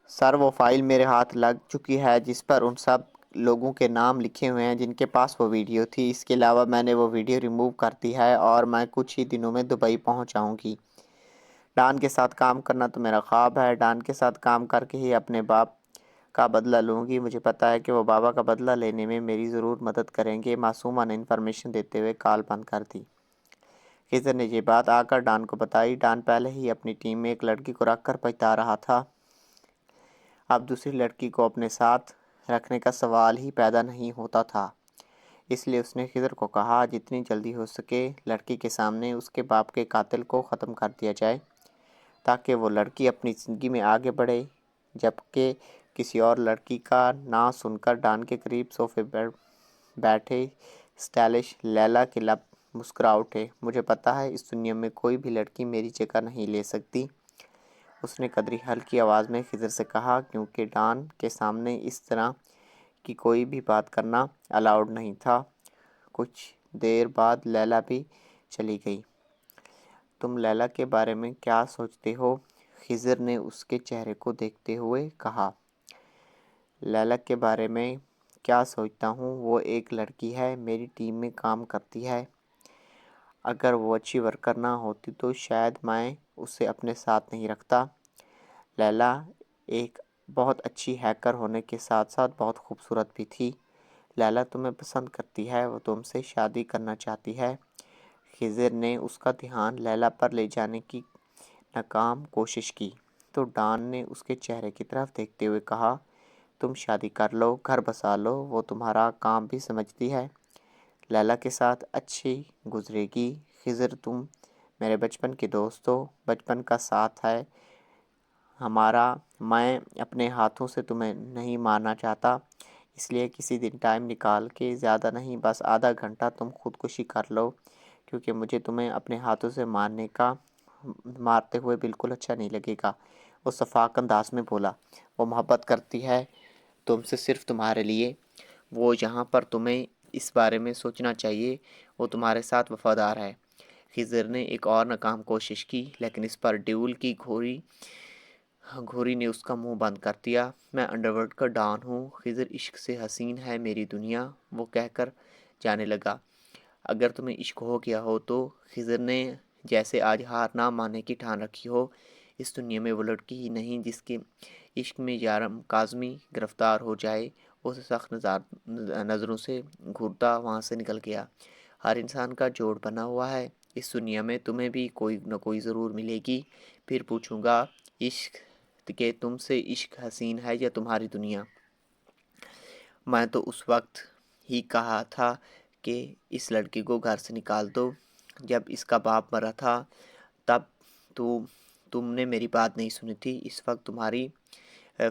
سر وہ فائل میرے ہاتھ لگ چکی ہے جس پر ان سب لوگوں کے نام لکھے ہوئے ہیں جن کے پاس وہ ویڈیو تھی۔ اس کے علاوہ میں نے وہ ویڈیو ریموو کر دی ہے اور میں کچھ ہی دنوں میں دبئی پہنچ جاؤں گی۔ ڈان کے ساتھ کام کرنا تو میرا خواب ہے۔ ڈان کے ساتھ کام کر کے ہی اپنے باپ کا بدلہ لوں گی۔ مجھے پتہ ہے کہ وہ بابا کا بدلہ لینے میں میری ضرور مدد کریں گے۔ معصومہ نے انفارمیشن دیتے ہوئے کال بند کر دی۔ خضر نے یہ بات آ کر ڈان کو بتائی۔ ڈان پہلے ہی اپنی ٹیم میں ایک لڑکی کو رکھ کر پچھتا رہا تھا۔ اب دوسری لڑکی کو اپنے ساتھ رکھنے کا سوال ہی پیدا نہیں ہوتا تھا۔ اس لیے اس نے خضر کو کہا جتنی جلدی ہو سکے لڑکی کے سامنے اس کے باپ کے قاتل کو ختم کر دیا جائے تاکہ وہ لڑکی اپنی زندگی میں آگے بڑھے۔ جبکہ کسی اور لڑکی کا نام سن کر ڈان کے قریب صوفے پر بیٹھے اسٹائلش لیلا کے لب مسکرا اٹھے۔ مجھے پتہ ہے اس دنیا میں کوئی بھی لڑکی میری جگہ نہیں لے سکتی، اس نے قدری ہلکی آواز میں خضر سے کہا، کیونکہ ڈان کے سامنے اس طرح کی کوئی بھی بات کرنا الاؤڈ نہیں تھا۔ کچھ دیر بعد لیلا بھی چلی گئی۔ تم لیلا کے بارے میں کیا سوچتے ہو؟ خضر نے اس کے چہرے کو دیکھتے ہوئے کہا۔ لیلا کے بارے میں کیا سوچتا ہوں؟ وہ ایک لڑکی ہے، میری ٹیم میں کام کرتی ہے۔ اگر وہ اچھی ورکر نہ ہوتی تو شاید میں اسے اپنے ساتھ نہیں رکھتا۔ لیلا ایک بہت اچھی ہیکر ہونے کے ساتھ ساتھ بہت خوبصورت بھی تھی۔ لیلا تمہیں پسند کرتی ہے، وہ تم سے شادی کرنا چاہتی ہے۔ خضر نے اس کا دھیان لیلا پر لے جانے کی ناکام کوشش کی تو ڈان نے اس کے چہرے کی طرف دیکھتے ہوئے کہا، تم شادی کر لو، گھر بسا لو، وہ تمہارا کام بھی سمجھتی ہے، لیلا کے ساتھ اچھی گزرے گی۔ خضر تم میرے بچپن کے دوست ہو، بچپن کا ساتھ ہے ہمارا، میں اپنے ہاتھوں سے تمہیں نہیں مارنا چاہتا، اس لیے کسی دن ٹائم نکال کے، زیادہ نہیں بس آدھا گھنٹہ تم خودکشی کر لو، کیونکہ مجھے تمہیں اپنے ہاتھوں سے مارتے ہوئے بالکل اچھا نہیں لگے گا۔ وہ شفاق انداز میں بولا، وہ محبت کرتی ہے تم سے صرف تمہارے لیے، وہ یہاں پر تمہیں اس بارے میں سوچنا چاہیے، وہ تمہارے ساتھ وفادار ہے۔ خضر نے ایک اور ناکام کوشش کی لیکن اس پر ڈیول کی گھوری نے اس کا منہ بند کر دیا۔ میں انڈرورلڈ کا ڈان ہوں، خضر عشق سے حسین ہے میری دنیا، وہ کہہ کر جانے لگا۔ اگر تمہیں عشق ہو گیا ہو تو، خضر نے جیسے آج ہار نہ ماننے کی ٹھان رکھی ہو، اس دنیا میں وہ لڑکی ہی نہیں جس کے عشق میں یارم کاظمی گرفتار ہو جائے۔ اسے سخت نظروں سے گھورتا وہاں سے نکل گیا۔ ہر انسان کا جوڑ بنا ہوا ہے، اس دنیا میں تمہیں بھی کوئی نہ کوئی ضرور ملے گی، پھر پوچھوں گا عشق کہ تم سے عشق حسین ہے یا تمہاری دنیا۔ میں تو اس وقت ہی کہا تھا کہ اس لڑکی کو گھر سے نکال دو، جب اس کا باپ مرا تھا تب تم نے میری بات نہیں سنی تھی، اس وقت تمہاری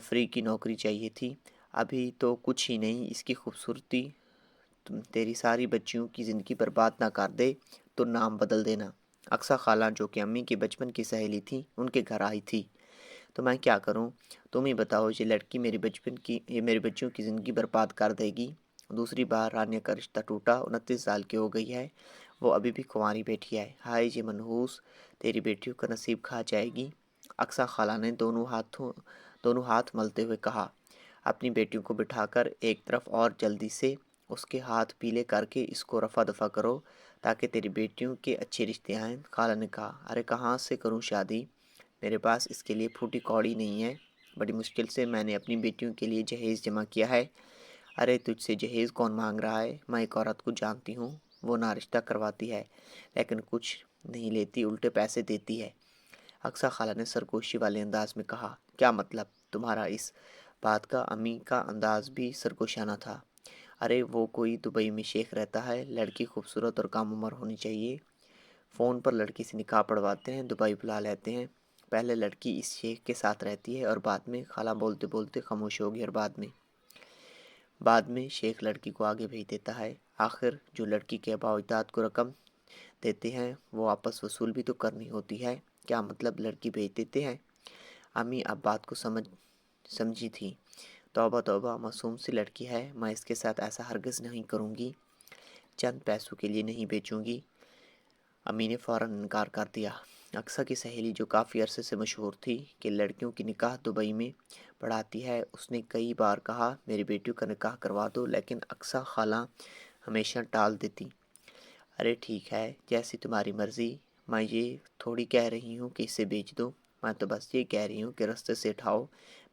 فری کی نوکری چاہیے تھی، ابھی تو کچھ ہی نہیں، اس کی خوبصورتی تیری ساری بچیوں کی زندگی برباد نہ کر دے تو نام بدل دینا۔ اقصیٰ خالہ جو کہ امی کی بچپن کی سہیلی تھی ان کے گھر آئی تھی۔ تو میں کیا کروں؟ تم ہی بتاؤ، یہ لڑکی میری بچیوں کی زندگی برباد کر دے گی۔ دوسری بار رانیہ کا رشتہ ٹوٹا، 29 سال کی ہو گئی ہے، وہ ابھی بھی کنواری بیٹھی ہے، ہائے یہ منحوس، تیری بیٹیوں کا نصیب کھا جائے گی۔ اقصیٰ خالہ نے دونوں ہاتھ ملتے ہوئے کہا، اپنی بیٹیوں کو بٹھا کر ایک طرف اور جلدی سے اس کے ہاتھ پیلے کر کے اس کو رفع دفع کرو تاکہ تیری بیٹیوں کے اچھے رشتے آئیں۔ خالہ نے کہا، ارے کہاں سے کروں شادی، میرے پاس اس کے لیے پھوٹی کوڑی نہیں ہے، بڑی مشکل سے میں نے اپنی بیٹیوں کے لیے جہیز جمع کیا ہے۔ ارے تجھ سے جہیز کون مانگ رہا ہے؟ میں ایک عورت کو جانتی ہوں، وہ نہ رشتہ کرواتی ہے لیکن کچھ نہیں لیتی، الٹے پیسے دیتی ہے۔ اقصیٰ خالہ نے سرگوشی والے انداز میں کہا، کیا مطلب تمہارا؟ اس بات کا امی کا انداز بھی سرگوشانہ تھا۔ ارے وہ کوئی دبئی میں شیخ رہتا ہے، لڑکی خوبصورت اور کم عمر ہونی چاہیے، فون پر لڑکی سے نکاح پڑھواتے ہیں، دبئی بلا لیتے ہیں، پہلے لڑکی اس شیخ کے ساتھ رہتی ہے اور بعد میں، خالہ بولتے بولتے خاموش ہوگی، اور بعد میں شیخ لڑکی کو آگے بھیج دیتا ہے۔ آخر جو لڑکی کے آباء و اجداد کو رقم دیتے ہیں وہ واپس وصول بھی تو کرنی ہوتی ہے۔ کیا مطلب لڑکی بھیج دیتے ہیں؟ امی اب بات کو سمجھی تھی۔ توبہ توبہ، معصوم سی لڑکی ہے، میں اس کے ساتھ ایسا ہرگز نہیں کروں گی، چند پیسوں کے لیے نہیں بیچوں گی۔ امی نے فوراً انکار کر دیا۔ اقصیٰ کی سہیلی جو کافی عرصے سے مشہور تھی کہ لڑکیوں کی نکاح دبئی میں پڑھاتی ہے، اس نے کئی بار کہا میری بیٹیوں کا نکاح کروا دو، لیکن اقصیٰ خالہ ہمیشہ ٹال دیتی۔ ارے ٹھیک ہے، جیسی تمہاری مرضی، میں یہ تھوڑی کہہ رہی ہوں کہ اسے بیچ دو، میں تو بس یہ کہہ رہی ہوں کہ رستے سے اٹھاؤ،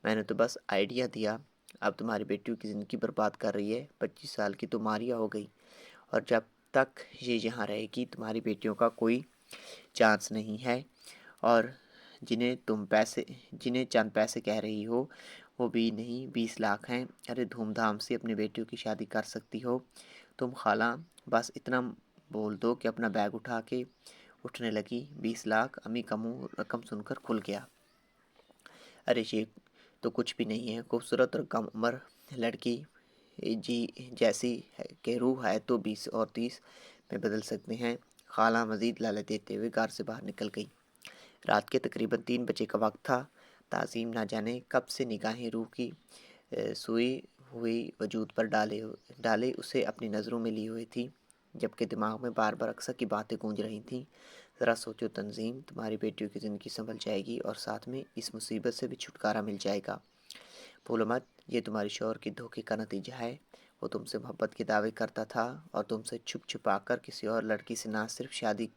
میں نے تو بس آئیڈیا دیا۔ اب تمہاری بیٹیوں کی زندگی برباد کر رہی ہے، 25 سال کی تو ماریا ہو گئی، اور جب تک یہ یہاں رہے گی تمہاری بیٹیوں کا کوئی چانس نہیں ہے، اور جنہیں چند پیسے کہہ رہی ہو وہ بھی نہیں 20 لاکھ ہیں۔ ارے دھوم دھام سے اپنی بیٹیوں کی شادی کر سکتی ہو تم خالہ، بس اتنا بول دو کہ اپنا بیگ اٹھا کے اٹھنے لگی۔ 20 لاکھ، امی کا منہ رقم سن کر کھل گیا۔ ارے یہ تو کچھ بھی نہیں ہے، خوبصورت اور کم عمر لڑکی جی جیسی کہ روح ہے تو 20 اور 30 میں بدل سکتے ہیں۔ خالہ مزید لالچ دیتے ہوئے گھر سے باہر نکل گئی۔ رات کے تقریباً 3 بجے کا وقت تھا۔ تعظیم نہ جانے کب سے نگاہیں روح کی سوئی ہوئی وجود پر ڈالے اسے اپنی نظروں میں لی ہوئی تھی، جبکہ دماغ میں بار بار اقصیٰ کی باتیں گونج رہی تھیں۔ ذرا سوچو تنظیم، تمہاری بیٹیوں کی زندگی سنبھل جائے گی اور ساتھ میں اس مصیبت سے بھی چھٹکارا مل جائے گا۔ بھولو مت، یہ تمہارے شوہر کی دھوکے کا نتیجہ ہے۔ وہ تم سے محبت کے دعوے کرتا تھا اور تم سے چھپ چھپا کر کسی اور لڑکی سے نہ صرف شادی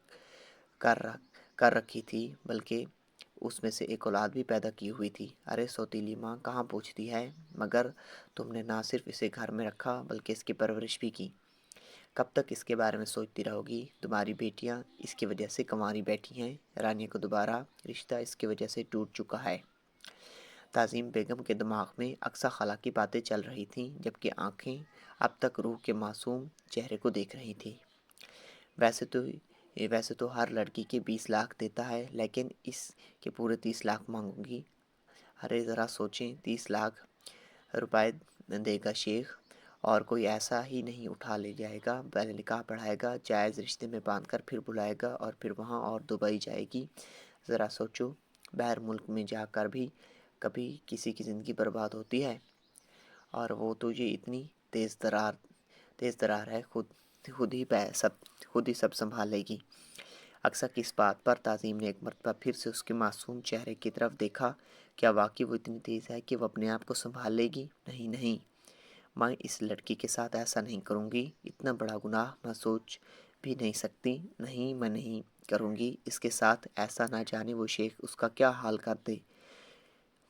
کر رکھی تھی بلکہ اس میں سے ایک اولاد بھی پیدا کی ہوئی تھی۔ ارے سوتیلی ماں کہاں پوچھتی ہے، مگر تم نے نہ صرف اسے گھر میں رکھا بلکہ اس کی پرورش بھی کی۔ کب تک اس کے بارے میں سوچتی رہو گی؟ تمہاری بیٹیاں اس کی وجہ سے کنواری بیٹھی ہیں، رانیہ کو دوبارہ رشتہ اس کی وجہ سے ٹوٹ چکا ہے۔ تعظیم بیگم کے دماغ میں اقصیٰ خالہ کی باتیں چل رہی تھیں، جبکہ آنکھیں اب تک روح کے معصوم چہرے کو دیکھ رہی تھیں۔ ویسے تو ہر لڑکی کے 20 لاکھ دیتا ہے، لیکن اس کے پورے 30 لاکھ مانگوں گی۔ ارے ذرا سوچیں، 30 لاکھ روپے دے گا شیخ، اور کوئی ایسا ہی نہیں اٹھا لے جائے گا، پہلے نکاح پڑھائے گا، جائز رشتے میں باندھ کر پھر بلائے گا اور پھر وہاں اور دبئی جائے گی۔ ذرا سوچو، باہر ملک میں جا کر بھی کبھی کسی کی زندگی برباد ہوتی ہے؟ اور وہ تو یہ اتنی تیز ترار ہے، خود ہی سب سنبھال لے گی۔ اقصیٰ کی اس بات پر تعظیم نے ایک مرتبہ پھر سے اس کے معصوم چہرے کی طرف دیکھا۔ کیا واقعی وہ اتنی تیز ہے کہ وہ اپنے آپ کو سنبھال لے گی؟ نہیں نہیں، میں اس لڑکی کے ساتھ ایسا نہیں کروں گی، اتنا بڑا گناہ میں سوچ بھی نہیں سکتی۔ نہیں، میں نہیں کروں گی اس کے ساتھ ایسا، نہ جانے وہ شیخ اس کا کیا حال کر دے۔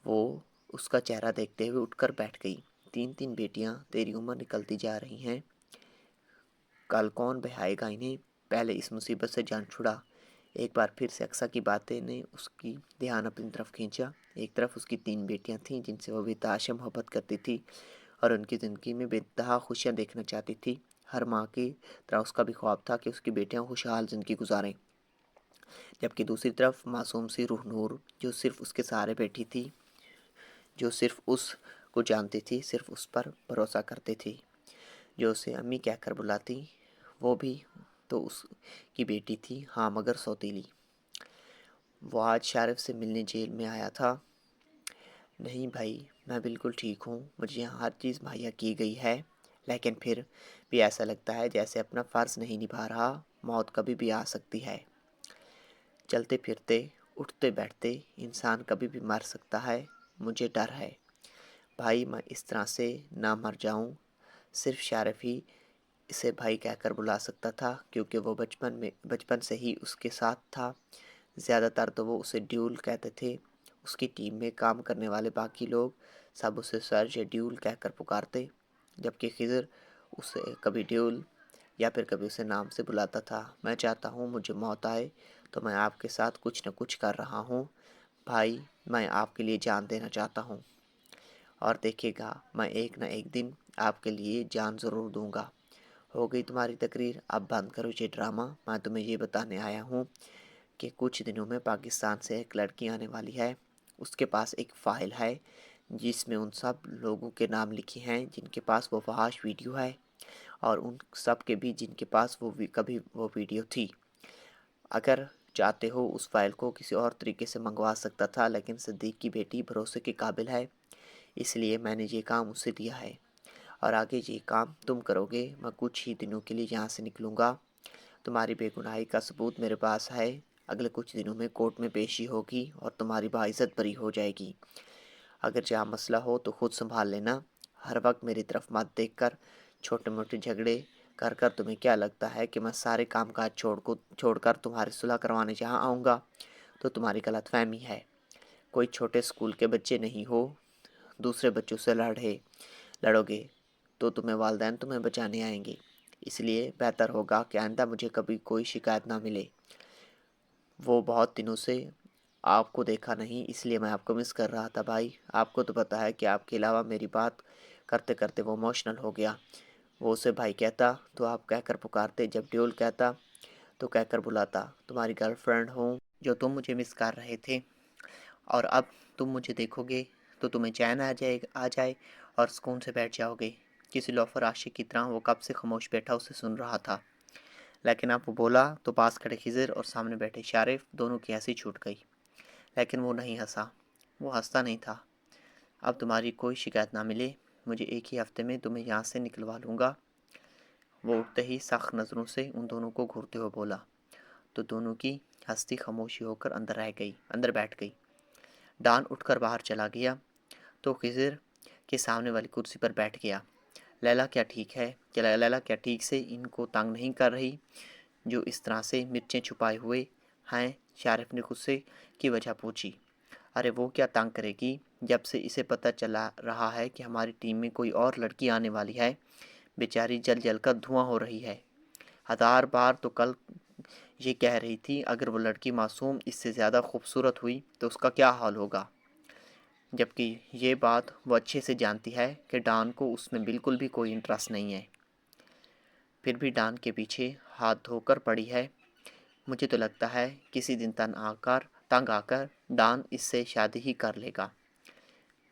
وہ اس کا چہرہ دیکھتے ہوئے اٹھ کر بیٹھ گئی۔ 3 بیٹیاں تیری عمر نکلتی جا رہی ہیں، کل کون بہائے گا انہیں؟ پہلے اس مصیبت سے جان چھڑا۔ ایک بار پھر سے اقصیٰ کی باتیں نے اس کی دھیان اپنی طرف کھینچا۔ ایک طرف اس کی 3 بیٹیاں تھیں جن سے وہ بے تحاشا محبت کرتی تھی اور ان کی زندگی میں بے انتہا خوشیاں دیکھنا چاہتی تھی۔ ہر ماں کی طرح اس کا بھی خواب تھا کہ اس کی بیٹیاں خوشحال زندگی گزاریں، جبکہ دوسری طرف معصوم سی روح نور جو صرف اس کے سہارے بیٹھی تھی، جو صرف اس کو جانتی تھی، صرف اس پر بھروسہ کرتی تھی، جو اسے امی کہہ کر بلاتی، وہ بھی تو اس کی بیٹی تھی، ہاں مگر سوتیلی۔ وہ آج شارف سے ملنے جیل میں آیا تھا۔ نہیں بھائی، میں بالکل ٹھیک ہوں، مجھے یہاں ہر چیز مہیا کی گئی ہے، لیکن پھر بھی ایسا لگتا ہے جیسے اپنا فرض نہیں نبھا رہا۔ موت کبھی بھی آ سکتی ہے۔ چلتے پھرتے، اٹھتے بیٹھتے انسان کبھی بھی مر سکتا ہے، مجھے ڈر ہے بھائی میں اس طرح سے نہ مر جاؤں۔ صرف شارف ہی اسے بھائی کہہ کر بلا سکتا تھا، کیونکہ وہ بچپن سے ہی اس کے ساتھ تھا۔ زیادہ تر تو وہ اسے ڈیول کہتے تھے۔ اس کی ٹیم میں کام کرنے والے باقی لوگ سب اسے سر یا ڈیول کہہ کر پکارتے، جبکہ خضر اسے کبھی ڈیول یا پھر کبھی اسے نام سے بلاتا تھا۔ میں چاہتا ہوں مجھے موت آئے تو میں آپ کے ساتھ کچھ نہ کچھ کر رہا ہوں بھائی، میں آپ کے لیے جان دینا چاہتا ہوں، اور دیکھے گا میں ایک نہ ایک دن آپ کے لیے جان ضرور دوں گا۔ ہو گئی تمہاری تقریر، اب بند کرو یہ ڈرامہ۔ میں تمہیں یہ بتانے آیا ہوں کہ کچھ دنوں میں پاکستان سے ایک لڑکی آنے والی ہے۔ اس کے پاس ایک فائل ہے جس میں ان سب لوگوں کے نام لکھے ہیں جن کے پاس وہ فحش ویڈیو ہے، اور ان سب کے بھی جن کے پاس کبھی وہ ویڈیو تھی۔ اگر چاہتے ہو اس فائل کو کسی اور طریقے سے منگوا سکتا تھا، لیکن صدیق کی بیٹی بھروسے کے قابل ہے، اس لیے میں نے یہ کام اسے دیا ہے، اور آگے یہ کام تم کرو گے۔ میں کچھ ہی دنوں کے لیے یہاں سے نکلوں گا، تمہاری بے گناہی کا ثبوت میرے پاس ہے، اگلے کچھ دنوں میں کورٹ میں پیشی ہوگی اور تمہاری باعزت بری ہو جائے گی۔ اگر جہاں مسئلہ ہو تو خود سنبھال لینا، ہر وقت میری طرف مت دیکھ کر چھوٹے موٹے جھگڑے کر کر تمہیں کیا لگتا ہے کہ میں سارے کام کاج چھوڑ کر تمہاری صلح کروانے جہاں آؤں گا؟ تو تمہاری غلط فہمی ہے۔ کوئی چھوٹے اسکول کے بچے نہیں ہو، دوسرے بچوں سے لڑو گے تو والدین تمہیں بچانے آئیں گے، اس لیے بہتر ہوگا کہ آئندہ مجھے کبھی کوئی شکایت نہ ملے۔ وہ بہت دنوں سے آپ کو دیکھا نہیں، اس لیے میں آپ کو مس کر رہا تھا بھائی۔ آپ کو تو پتہ ہے کہ آپ کے علاوہ میری بات کرتے کرتے وہ ایموشنل ہو گیا۔ وہ اسے بھائی کہتا تو آپ کہہ کر پکارتے، جب ڈیول کہتا تو کہہ کر بلاتا۔ تمہاری گرل فرینڈ ہوں جو تم مجھے مس کر رہے تھے، اور اب تم مجھے دیکھو گے تو تمہیں چین آ جائے اور سکون سے بیٹھ جاؤ گے۔ کسی لوفر عاشق کی طرح وہ کب سے خاموش بیٹھا اسے سن رہا تھا، لیکن اب وہ بولا تو پاس کھڑے خضر اور سامنے بیٹھے شارف دونوں کی ہنسی چھوٹ گئی، لیکن وہ نہیں ہنسا، وہ ہنستا نہیں تھا۔ اب تمہاری کوئی شکایت نہ ملے، مجھے ایک ہی ہفتے میں تمہیں یہاں سے نکلوا لوں گا۔ وہ اٹھتے ہی سخت نظروں سے ان دونوں کو گھورتے ہوئے بولا، تو دونوں کی ہستی خاموشی ہو کر اندر بیٹھ گئی۔ ڈان اٹھ کر باہر چلا گیا تو خضر کے سامنے والی کرسی پر بیٹھ گیا۔ لیلا کیا ٹھیک سے ان کو تنگ نہیں کر رہی جو اس طرح سے مرچیں چھپائے ہوئے ہیں؟ شارف نے غصے کی وجہ پوچھی۔ ارے وہ کیا تنگ کرے گی، جب سے اسے پتہ چلا رہا ہے کہ ہماری ٹیم میں کوئی اور لڑکی آنے والی ہے، بیچاری جل جل کر دھواں ہو رہی ہے۔ 1000 بار تو کل یہ کہہ رہی تھی اگر وہ لڑکی معصوم اس سے زیادہ خوبصورت ہوئی تو اس کا کیا حال ہوگا، جبکہ یہ بات وہ اچھے سے جانتی ہے کہ ڈان کو اس میں بالکل بھی کوئی انٹرسٹ نہیں ہے، پھر بھی ڈان کے پیچھے ہاتھ دھو کر پڑی ہے۔ مجھے تو لگتا ہے کسی دن تنگ آ کر ڈان اس سے شادی ہی کر لے گا۔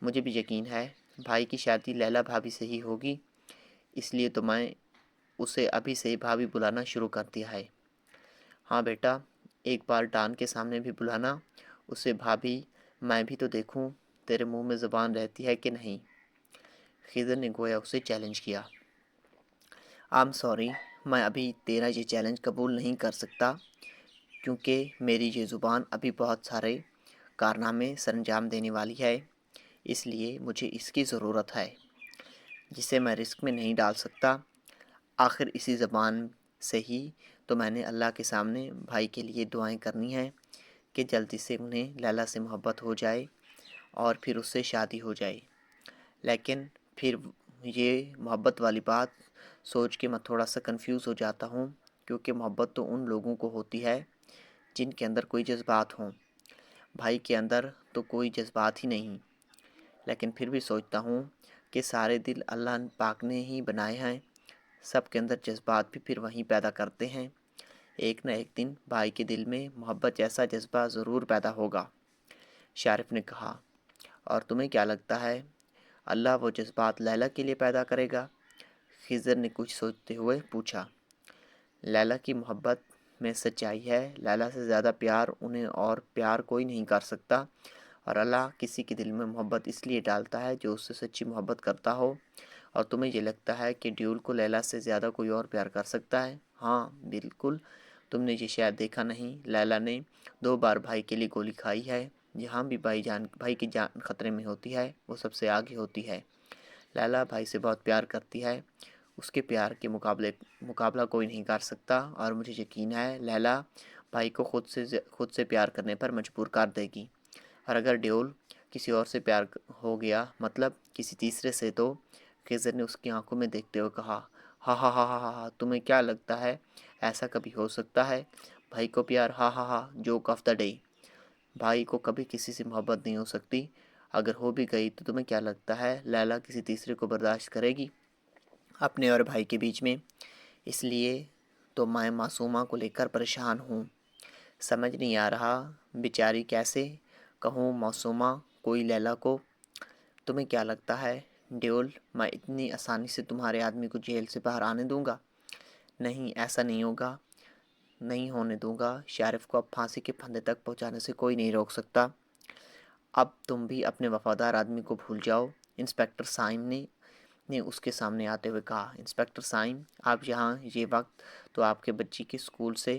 مجھے بھی یقین ہے بھائی کی شادی لیلا بھابھی سے ہی ہوگی، اس لیے تو میں اسے ابھی سے بھابھی بلانا شروع کر دیا ہے۔ ہاں بیٹا، ایک بار ڈان کے سامنے بھی بلانا اسے بھابھی، میں بھی تو دیکھوں تیرے منہ میں زبان رہتی ہے کہ نہیں۔ خضر نے گویا اسے چیلنج کیا۔ آم سوری، میں ابھی تیرا یہ چیلنج قبول نہیں کر سکتا، کیونکہ میری یہ زبان ابھی بہت سارے کارنامے سر انجام دینے والی ہے، اس لیے مجھے اس کی ضرورت ہے جسے میں رسک میں نہیں ڈال سکتا۔ آخر اسی زبان سے ہی تو میں نے اللہ کے سامنے بھائی کے لیے دعائیں کرنی ہیں کہ جلدی سے انہیں لیلا سے محبت ہو جائے اور پھر اس سے شادی ہو جائے۔ لیکن پھر یہ محبت والی بات سوچ کے میں تھوڑا سا کنفیوز ہو جاتا ہوں، کیونکہ محبت تو ان لوگوں کو ہوتی ہے جن کے اندر کوئی جذبات ہوں۔ بھائی کے اندر تو کوئی جذبات ہی نہیں، لیکن پھر بھی سوچتا ہوں کہ سارے دل اللہ پاک نے ہی بنائے ہیں، سب کے اندر جذبات بھی پھر وہیں پیدا کرتے ہیں۔ ایک نہ ایک دن بھائی کے دل میں محبت جیسا جذبہ ضرور پیدا ہوگا۔ شارف نے کہا، اور تمہیں کیا لگتا ہے اللہ وہ جذبات لیلا کے لیے پیدا کرے گا؟ خضر نے کچھ سوچتے ہوئے پوچھا۔ لیلا کی محبت میں سچائی ہے، لیلا سے زیادہ پیار انہیں اور پیار کوئی نہیں کر سکتا، اور اللہ کسی کے دل میں محبت اس لیے ڈالتا ہے جو اس سے سچی محبت کرتا ہو۔ اور تمہیں یہ لگتا ہے کہ ڈیول کو لیلا سے زیادہ کوئی اور پیار کر سکتا ہے؟ ہاں بالکل، تم نے یہ شاید دیکھا نہیں، لیلا نے 2 بار بھائی کے لیے گولی کھائی ہے۔ جہاں بھی بھائی کی جان خطرے میں ہوتی ہے وہ سب سے آگے ہوتی ہے۔ لیلا بھائی سے بہت پیار کرتی ہے، اس کے پیار کے مقابلہ کوئی نہیں کر سکتا، اور مجھے یقین ہے لیلا بھائی کو خود سے پیار کرنے پر مجبور کر دے گی۔ اور اگر ڈیول کسی اور سے پیار ہو گیا، مطلب کسی تیسرے سے، تو خضر نے اس کی آنکھوں میں دیکھتے ہوئے کہا، ہاں ہاں ہاں ہاں ہاں، تمہیں کیا لگتا ہے ایسا کبھی ہو سکتا ہے؟ بھائی کو پیار، ہاں ہاں ہاں، جوک آف دا ڈے۔ بھائی کو کبھی کسی سے محبت نہیں ہو سکتی، اگر ہو بھی گئی تو تمہیں کیا لگتا ہے لیلا کسی تیسرے کو برداشت کرے گی اپنے اور بھائی کے بیچ میں؟ اس لیے تو میں معصومہ کو لے کر پریشان ہوں، سمجھ نہیں آ رہا بیچاری کیسے کہوں معصومہ کوئی لیلا کو۔ تمہیں کیا لگتا ہے ڈیول میں اتنی آسانی سے تمہارے آدمی کو جیل سے باہر آنے دوں گا؟ نہیں، ایسا نہیں ہوگا، نہیں ہونے دوں گا۔ شارف کو اب پھانسی کے پھندے تک پہنچانے سے کوئی نہیں روک سکتا۔ اب تم بھی اپنے وفادار آدمی کو بھول جاؤ، انسپکٹر سائم نے اس کے سامنے آتے ہوئے کہا۔ انسپکٹر سائم، آپ یہاں یہ وقت تو آپ کے بچی کے اسکول سے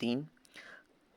3